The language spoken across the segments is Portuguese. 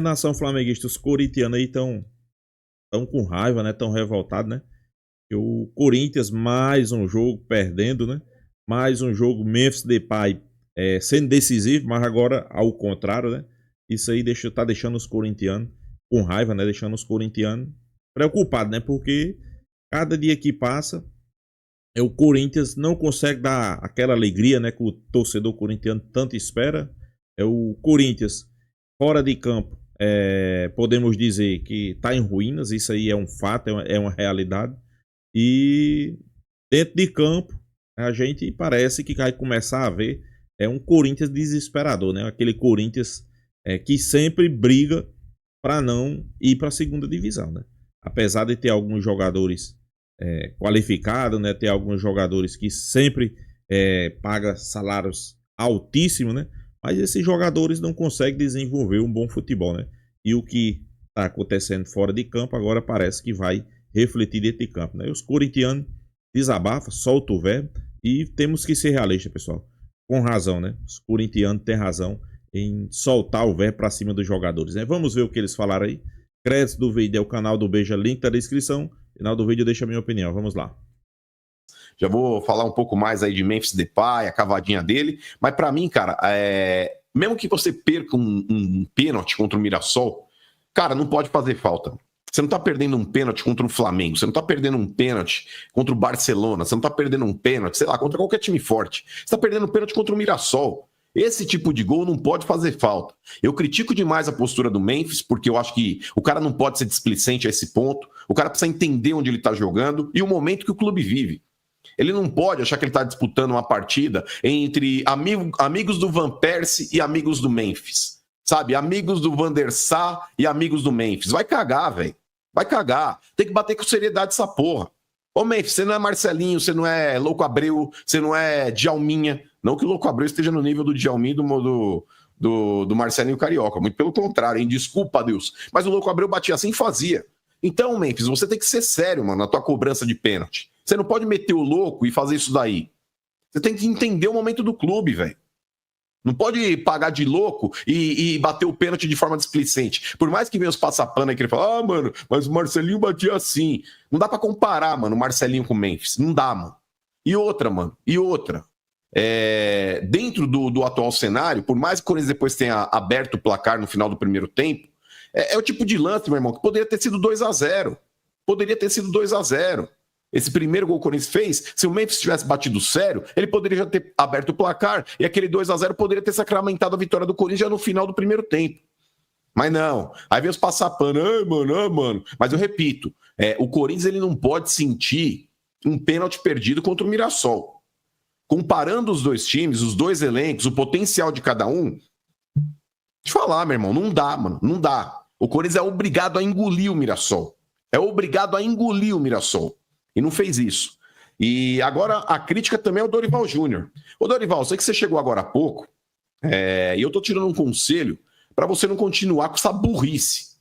Nação flamenguista, os corintianos aí tão com raiva, né? Tão revoltados, né? Que o Corinthians, mais um jogo perdendo, né? Mais um jogo Memphis Depay sendo decisivo, mas agora ao contrário, né? Isso aí tá deixando os corintianos com raiva, né? Deixando os corintianos preocupados, né? Porque cada dia que passa, o Corinthians não consegue dar aquela alegria, né? Que o torcedor corintiano tanto espera. É o Corinthians fora de campo. Podemos dizer que está em ruínas, isso aí é um fato, é uma realidade. E dentro de campo, a gente parece que vai começar a ver um Corinthians desesperador, né? Aquele Corinthians que sempre briga para não ir para a segunda divisão, né? Apesar de ter alguns jogadores qualificados, né? Ter alguns jogadores que sempre pagam salários altíssimos, né? Mas esses jogadores não conseguem desenvolver um bom futebol, né? E o que está acontecendo fora de campo agora parece que vai refletir dentro de campo, né? Os corintianos desabafam, soltam o verbo e temos que ser realistas, pessoal. Com razão, né? Os corintianos têm razão em soltar o verbo para cima dos jogadores, né? Vamos ver o que eles falaram aí. Crédito do vídeo é o canal do Beija, link da descrição. Final do vídeo deixa a minha opinião. Vamos lá. Já vou falar um pouco mais aí de Memphis Depay, a cavadinha dele. Mas para mim, cara, mesmo que você perca um pênalti contra o Mirassol, cara, não pode fazer falta. Você não tá perdendo um pênalti contra o Flamengo, você não tá perdendo um pênalti contra o Barcelona, você não tá perdendo um pênalti, sei lá, contra qualquer time forte. Você tá perdendo um pênalti contra o Mirassol. Esse tipo de gol não pode fazer falta. Eu critico demais a postura do Memphis, porque eu acho que o cara não pode ser displicente a esse ponto. O cara precisa entender onde ele tá jogando e o momento que o clube vive. Ele não pode achar que ele está disputando uma partida entre amigos do Van Persie e amigos do Memphis. Sabe? Amigos do Van der Sar e amigos do Memphis. Vai cagar, velho. Vai cagar. Tem que bater com seriedade essa porra. Ô, Memphis, você não é Marcelinho, você não é Louco Abreu, você não é Djalminha. Não que o Louco Abreu esteja no nível do Djalminha do Marcelinho Carioca. Muito pelo contrário, hein? Desculpa, Deus. Mas o Louco Abreu batia assim e fazia. Então, Memphis, você tem que ser sério, mano, na tua cobrança de pênalti. Você não pode meter o louco e fazer isso daí. Você tem que entender o momento do clube, velho. Não pode pagar de louco e bater o pênalti de forma displicente. Por mais que venha os passapano aí que ele fala, mano, mas o Marcelinho batia assim. Não dá pra comparar, mano, o Marcelinho com o Memphis. Não dá, mano. E outra, mano, dentro do atual cenário, por mais que o Corinthians depois tenha aberto o placar no final do primeiro tempo, é o tipo de lance, meu irmão, que poderia ter sido 2-0. Poderia ter sido 2-0. Esse primeiro gol que o Corinthians fez, se o Memphis tivesse batido sério, ele poderia já ter aberto o placar e aquele 2-0 poderia ter sacramentado a vitória do Corinthians já no final do primeiro tempo. Mas não. Aí vem os passar pano. Mano. Mas eu repito, o Corinthians ele não pode sentir um pênalti perdido contra o Mirassol. Comparando os dois times, os dois elencos, o potencial de cada um, deixa eu falar, meu irmão, não dá, mano. Não dá. O Corinthians é obrigado a engolir o Mirassol. É obrigado a engolir o Mirassol. E não fez isso. E agora a crítica também é ao Dorival Júnior. Ô Dorival, sei que você chegou agora há pouco, e eu tô tirando um conselho para você não continuar com essa burrice.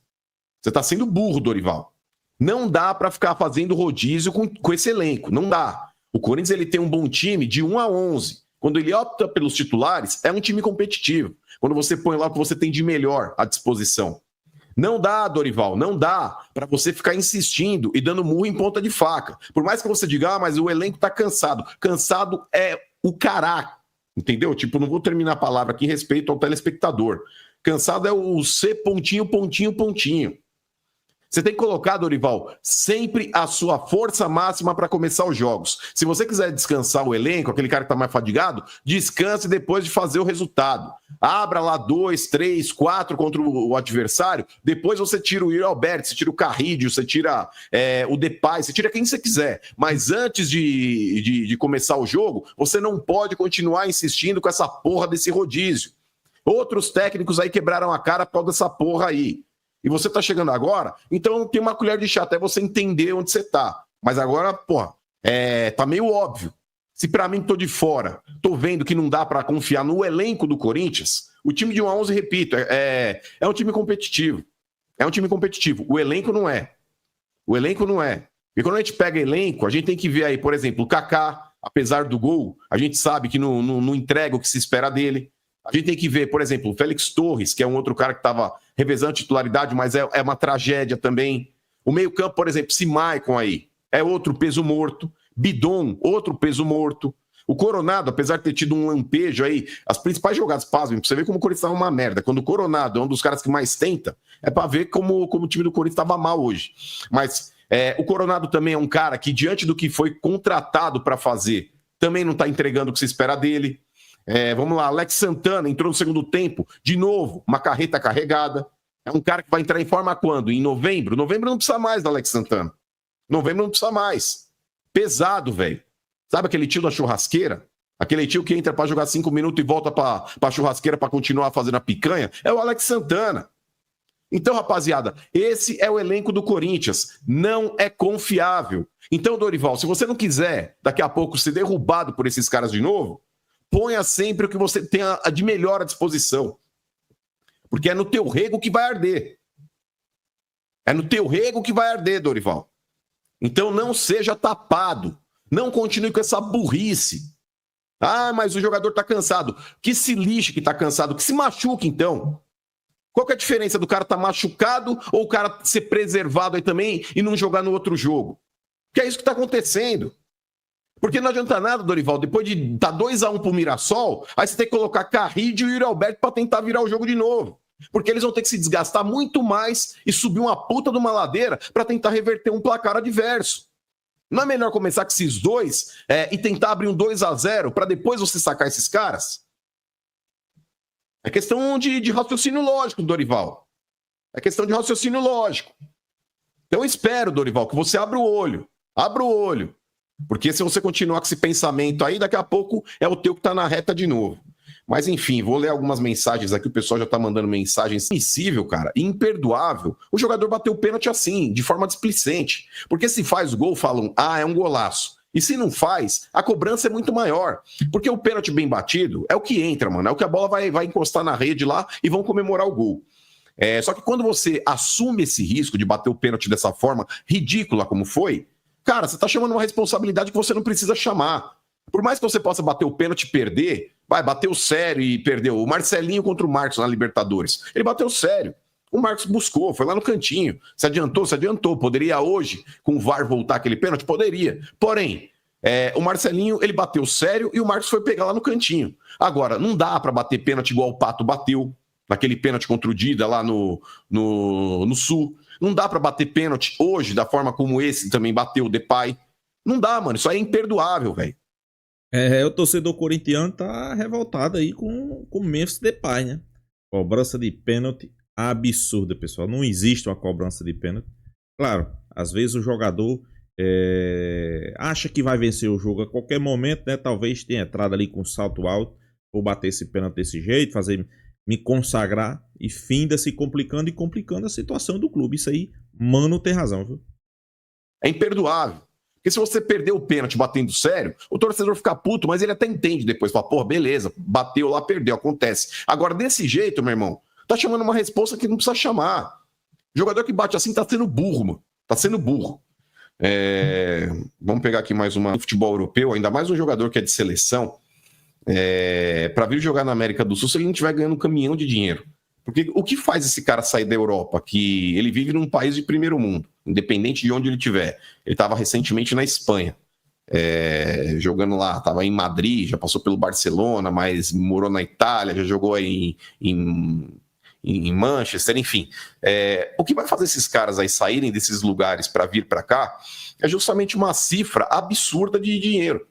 Você tá sendo burro, Dorival. Não dá para ficar fazendo rodízio com esse elenco. Não dá. O Corinthians ele tem um bom time de 1 a 11. Quando ele opta pelos titulares, é um time competitivo. Quando você põe lá o que você tem de melhor à disposição. Não dá, Dorival, não dá para você ficar insistindo e dando murro em ponta de faca. Por mais que você diga, mas o elenco tá cansado. Cansado é o cará, entendeu? Tipo, não vou terminar a palavra aqui em respeito ao telespectador. Cansado é o C pontinho, pontinho, pontinho. Você tem que colocar, Dorival, sempre a sua força máxima para começar os jogos. Se você quiser descansar o elenco, aquele cara que está mais fadigado, descanse depois de fazer o resultado. Abra lá 2, 3, 4 contra o adversário, depois você tira o Yuri Alberto, você tira o Carrídio, você tira o Depay, você tira quem você quiser. Mas antes de começar o jogo, você não pode continuar insistindo com essa porra desse rodízio. Outros técnicos aí quebraram a cara por causa dessa porra aí. E você tá chegando agora, então tem uma colher de chá até você entender onde você tá. Mas agora, porra, tá meio óbvio. Se pra mim que tô de fora, tô vendo que não dá pra confiar no elenco do Corinthians, o time de 1 a 11, repito, é um time competitivo. É um time competitivo. O elenco não é. O elenco não é. E quando a gente pega elenco, a gente tem que ver aí, por exemplo, o Kaká, apesar do gol, a gente sabe que não entrega o que se espera dele. A gente tem que ver, por exemplo, o Félix Torres, que é um outro cara que estava revezando titularidade, mas é uma tragédia também. O meio-campo, por exemplo, esse Maicon aí, é outro peso morto. Bidon, outro peso morto. O Coronado, apesar de ter tido um lampejo aí, as principais jogadas, pasmem, pra você ver como o Corinthians estava uma merda. Quando o Coronado é um dos caras que mais tenta, é para ver como o time do Corinthians estava mal hoje. Mas o Coronado também é um cara que, diante do que foi contratado para fazer, também não está entregando o que se espera dele. Vamos lá, Alex Santana entrou no segundo tempo, de novo, uma carreta carregada. É um cara que vai entrar em forma quando? Em novembro? Novembro não precisa mais do Alex Santana. Novembro não precisa mais. Pesado, velho. Sabe aquele tio da churrasqueira? Aquele tio que entra para jogar 5 minutos e volta para a churrasqueira para continuar fazendo a picanha? É o Alex Santana. Então, rapaziada, esse é o elenco do Corinthians. Não é confiável. Então, Dorival, se você não quiser daqui a pouco ser derrubado por esses caras de novo, ponha sempre o que você tenha de melhor à disposição. Porque é no teu rego que vai arder. É no teu rego que vai arder, Dorival. Então não seja tapado. Não continue com essa burrice. Ah, mas o jogador tá cansado. Que se lixe que tá cansado. Que se machuque, então. Qual que é a diferença do cara tá machucado ou o cara ser preservado aí também e não jogar no outro jogo? Que é isso que tá acontecendo. Porque não adianta nada, Dorival, depois de dar 2-1 pro Mirassol, aí você tem que colocar Carrillo e o Yuri Alberto pra tentar virar o jogo de novo. Porque eles vão ter que se desgastar muito mais e subir uma puta de uma ladeira pra tentar reverter um placar adverso. Não é melhor começar com esses dois e tentar abrir um 2-0 para depois você sacar esses caras? É questão de raciocínio lógico, Dorival. É questão de raciocínio lógico. Então eu espero, Dorival, que você abra o olho. Abra o olho. Porque se você continuar com esse pensamento aí, daqui a pouco é o teu que tá na reta de novo. Mas enfim, vou ler algumas mensagens aqui, o pessoal já tá mandando mensagens. Impossível, cara, imperdoável. O jogador bateu o pênalti assim, de forma displicente. Porque se faz o gol, falam, é um golaço. E se não faz, a cobrança é muito maior. Porque o pênalti bem batido é o que entra, mano. É o que a bola vai encostar na rede lá e vão comemorar o gol. Só que quando você assume esse risco de bater o pênalti dessa forma ridícula como foi, cara, você tá chamando uma responsabilidade que você não precisa chamar. Por mais que você possa bater o pênalti e perder, bateu sério e perdeu. O Marcelinho contra o Marcos na Libertadores. Ele bateu sério. O Marcos buscou, foi lá no cantinho. Se adiantou. Poderia hoje, com o VAR, voltar aquele pênalti? Poderia. Porém, o Marcelinho, ele bateu sério e o Marcos foi pegar lá no cantinho. Agora, não dá pra bater pênalti igual o Pato bateu, naquele pênalti contra o Dida lá no Sul. Não dá pra bater pênalti hoje da forma como esse também bateu o Depay. Não dá, mano. Isso aí é imperdoável, velho. O torcedor corintiano tá revoltado aí com o Memphis Depay, né? Cobrança de pênalti absurda, pessoal. Não existe uma cobrança de pênalti. Claro, às vezes o jogador acha que vai vencer o jogo a qualquer momento, né? Talvez tenha entrado ali com salto alto, ou bater esse pênalti desse jeito, me consagrar e finda se complicando e complicando a situação do clube. Isso aí, mano, tem razão, viu? É imperdoável. Porque se você perder o pênalti batendo sério, o torcedor fica puto, mas ele até entende depois. Fala, porra, beleza, bateu lá, perdeu, acontece. Agora, desse jeito, meu irmão, tá chamando uma responsa que não precisa chamar. O jogador que bate assim tá sendo burro, mano. Tá sendo burro. Vamos pegar aqui mais uma. No futebol europeu, ainda mais um jogador que é de seleção, para vir jogar na América do Sul, se ele não estiver ganhando um caminhão de dinheiro. Porque o que faz esse cara sair da Europa? Que ele vive num país de primeiro mundo, independente de onde ele estiver. Ele estava recentemente na Espanha, jogando lá, estava em Madrid, já passou pelo Barcelona, mas morou na Itália, já jogou aí em Manchester, enfim. O que vai fazer esses caras aí saírem desses lugares para vir para cá é justamente uma cifra absurda de dinheiro.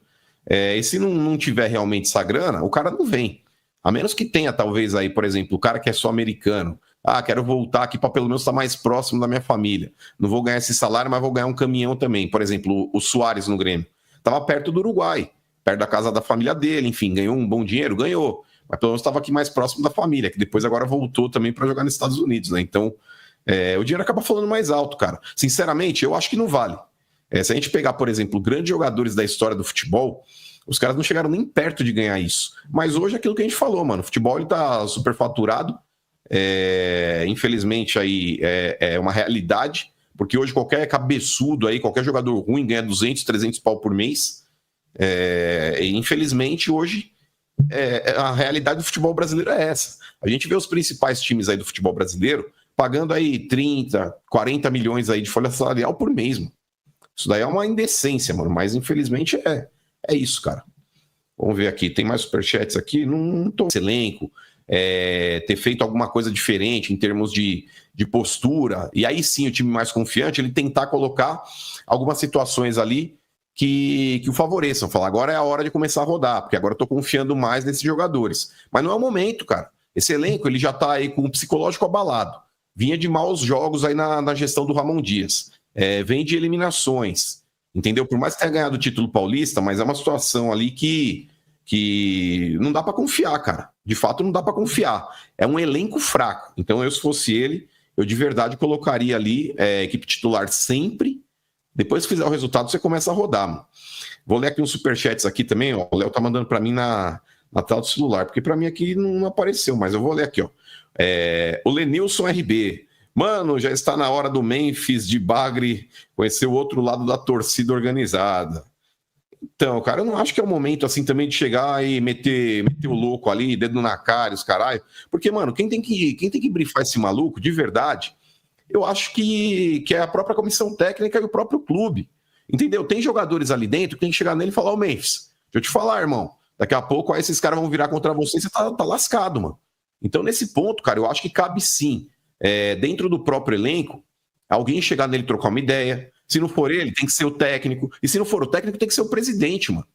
E se não tiver realmente essa grana, o cara não vem. A menos que tenha, talvez, aí, por exemplo, o cara que é só americano. Quero voltar aqui para pelo menos estar mais próximo da minha família. Não vou ganhar esse salário, mas vou ganhar um caminhão também. Por exemplo, o Suárez no Grêmio. Estava perto do Uruguai, perto da casa da família dele, enfim, ganhou um bom dinheiro? Ganhou. Mas pelo menos estava aqui mais próximo da família, que depois agora voltou também para jogar nos Estados Unidos, né? Então, o dinheiro acaba falando mais alto, cara. Sinceramente, eu acho que não vale. Se a gente pegar, por exemplo, grandes jogadores da história do futebol, os caras não chegaram nem perto de ganhar isso. Mas hoje é aquilo que a gente falou, mano. O futebol ele tá superfaturado. Infelizmente aí é uma realidade, porque hoje qualquer cabeçudo aí, qualquer jogador ruim ganha 200, 300 pau por mês. Infelizmente hoje a realidade do futebol brasileiro é essa. A gente vê os principais times aí do futebol brasileiro pagando aí 30, 40 milhões aí de folha salarial por mês, mano. Isso daí é uma indecência, mano, mas infelizmente é isso, cara. Vamos ver aqui, tem mais superchats aqui, não tô nesse elenco, ter feito alguma coisa diferente em termos de postura, e aí sim o time mais confiante, ele tentar colocar algumas situações ali que o favoreçam, falar, agora é a hora de começar a rodar, porque agora eu tô confiando mais nesses jogadores. Mas não é o momento, cara. Esse elenco, ele já tá aí com o psicológico abalado. Vinha de maus jogos aí na gestão do Ramon Dias. Vem de eliminações, entendeu? Por mais que tenha ganhado o título paulista, mas é uma situação ali que não dá para confiar, cara. De fato, não dá para confiar. É um elenco fraco. Então, se fosse ele, eu de verdade colocaria ali equipe titular sempre. Depois que fizer o resultado, você começa a rodar, mano. Vou ler aqui uns superchats aqui também, ó. O Léo tá mandando para mim na tela do celular, porque para mim aqui não apareceu, mas eu vou ler aqui, ó. O Lenilson RB. Mano, já está na hora do Memphis de Bagre conhecer o outro lado da torcida organizada. Então, cara, eu não acho que é o momento assim também de chegar e meter o louco ali, dedo na cara, os caralho. Porque, mano, quem tem que brifar esse maluco, de verdade, eu acho que é a própria comissão técnica e o próprio clube. Entendeu? Tem jogadores ali dentro que tem que chegar nele e falar, ô Memphis, deixa eu te falar, irmão. Daqui a pouco aí esses caras vão virar contra você e você tá lascado, mano. Então, nesse ponto, cara, eu acho que cabe sim, dentro do próprio elenco, alguém chegar nele e trocar uma ideia. Se não for ele, tem que ser o técnico. E se não for o técnico, tem que ser o presidente, mano.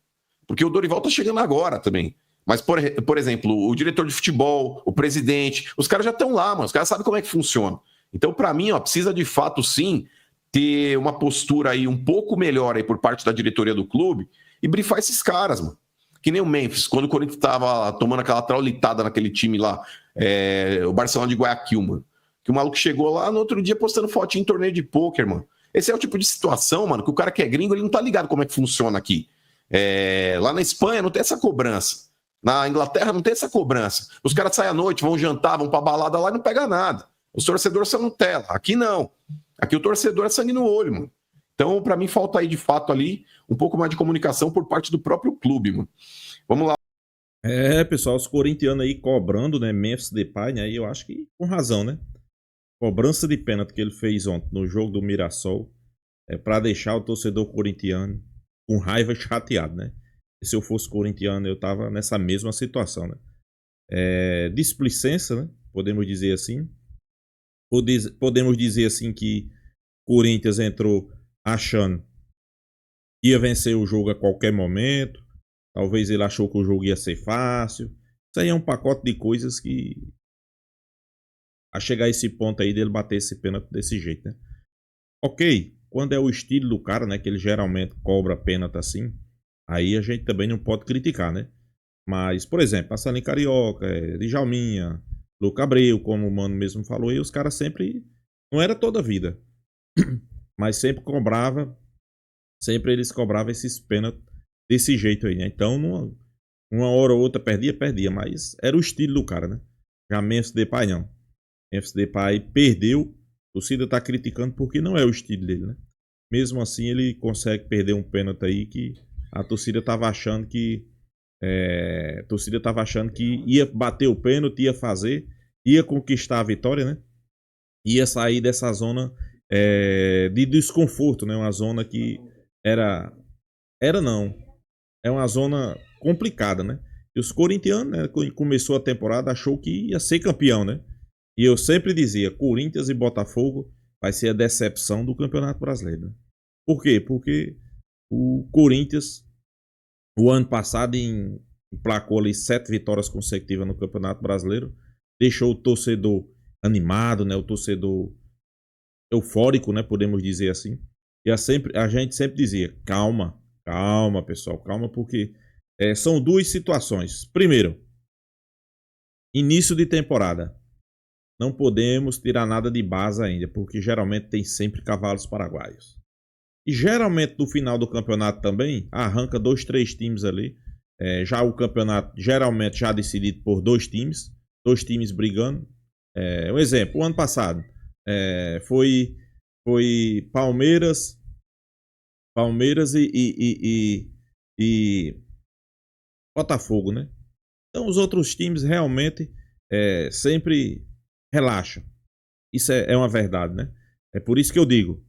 Porque o Dorival tá chegando agora também. Mas, por exemplo, o diretor de futebol, o presidente, os caras já estão lá, mano. Os caras sabem como é que funciona. Então, para mim, ó, precisa de fato, sim, ter uma postura aí um pouco melhor aí por parte da diretoria do clube e brifar esses caras, mano. Que nem o Memphis, quando o Corinthians tava tomando aquela traulitada naquele time lá, o Barcelona de Guayaquil, mano. Que o maluco chegou lá no outro dia postando fotinho em torneio de pôquer, mano. Esse é o tipo de situação, mano, que o cara que é gringo, ele não tá ligado como é que funciona aqui. Lá na Espanha não tem essa cobrança. Na Inglaterra não tem essa cobrança. Os caras saem à noite, vão jantar, vão pra balada lá e não pega nada. Os torcedores são Nutella. Aqui não. Aqui o torcedor é sangue no olho, mano. Então, pra mim, falta aí, de fato, ali, um pouco mais de comunicação por parte do próprio clube, mano. Vamos lá. Pessoal, os corintianos aí cobrando, né, Memphis Depay, né, eu acho que com razão, né? Cobrança de pênalti que ele fez ontem no jogo do Mirassol para deixar o torcedor corintiano com raiva e chateado, né? E se eu fosse corintiano, eu tava nessa mesma situação, né? Displicência, né? Podemos dizer assim. Podemos dizer assim que o Corinthians entrou achando que ia vencer o jogo a qualquer momento. Talvez ele achou que o jogo ia ser fácil. Isso aí é um pacote de coisas que a chegar a esse ponto aí dele bater esse pênalti desse jeito, né? Ok, quando é o estilo do cara, né, que ele geralmente cobra pênalti assim, aí a gente também não pode criticar, né? Mas, por exemplo, passando em Carioca, Djalminha, Luca Abreu, como o Mano mesmo falou, e os caras sempre, não era toda a vida, mas sempre sempre eles cobravam esses pênaltis desse jeito aí, né? Então, uma hora ou outra perdia, mas era o estilo do cara, né? Já Memphis Depay não. Memphis Depay perdeu, a torcida tá criticando porque não é o estilo dele, né? Mesmo assim, ele consegue perder um pênalti aí que a torcida tava achando que ia bater o pênalti, ia fazer, ia conquistar a vitória, né? Ia sair dessa zona de desconforto, né? Uma zona que não, é uma zona complicada, né? E os corintianos, né, quando começou a temporada, achou que ia ser campeão, né? E eu sempre dizia, Corinthians e Botafogo vai ser a decepção do Campeonato Brasileiro. Né? Por quê? Porque o Corinthians, o ano passado, emplacou ali 7 vitórias consecutivas no Campeonato Brasileiro, deixou o torcedor animado, né? O torcedor eufórico, né? Podemos dizer assim. E a gente sempre dizia, calma, pessoal, calma, porque são duas situações. Primeiro, início de temporada. Não podemos tirar nada de base ainda, porque geralmente tem sempre cavalos paraguaios. E geralmente no final do campeonato também, arranca 2, 3 times ali. Já o campeonato geralmente já decidido por 2 times brigando. Um exemplo, o ano passado foi Palmeiras e Botafogo, né? Então os outros times realmente sempre relaxam. Isso é uma verdade, né? É por isso que eu digo,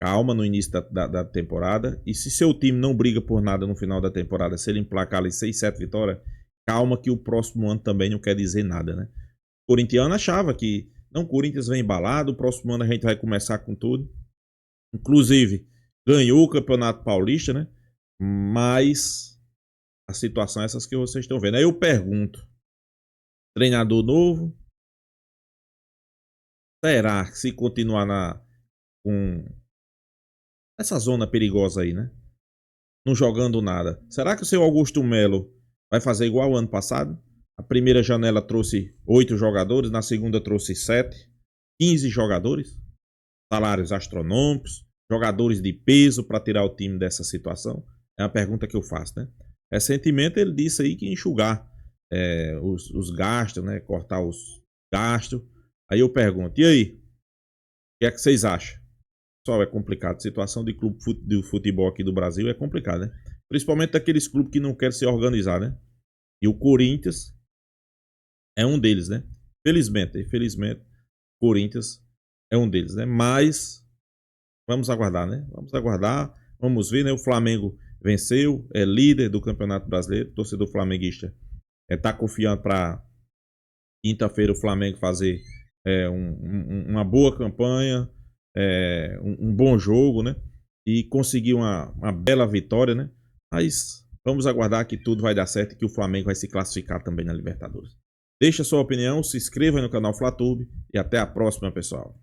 calma no início da temporada. E se seu time não briga por nada no final da temporada, se ele emplacar ali 6, 7 vitórias, calma que o próximo ano também não quer dizer nada, né? O corintiano achava que não, o Corinthians vem embalado, o próximo ano a gente vai começar com tudo. Inclusive, ganhou o Campeonato Paulista, né? Mas a situação é essas que vocês estão vendo. Aí eu pergunto, treinador novo, será que se continuar com essa zona perigosa aí, né? Não jogando nada. Será que o seu Augusto Melo vai fazer igual ao ano passado? A primeira janela trouxe 8 jogadores, na segunda trouxe 7, 15 jogadores, salários astronômicos, jogadores de peso para tirar o time dessa situação? É uma pergunta que eu faço, né? Recentemente ele disse aí que enxugar os gastos, né? Cortar os gastos. Aí eu pergunto, e aí? O que é que vocês acham? Pessoal, é complicado. A situação de clube de futebol aqui do Brasil é complicada, né? Principalmente daqueles clubes que não querem se organizar, né? E o Corinthians é um deles, né? Infelizmente, o Corinthians é um deles, né? Mas vamos aguardar, né? Vamos aguardar, vamos ver, né? O Flamengo venceu, é líder do Campeonato Brasileiro. O torcedor flamenguista tá confiando para quinta-feira o Flamengo fazer uma boa campanha, um bom jogo, né? E conseguir uma bela vitória, né? Mas vamos aguardar que tudo vai dar certo e que o Flamengo vai se classificar também na Libertadores. Deixa sua opinião, se inscreva no canal FlaTube e até a próxima, pessoal.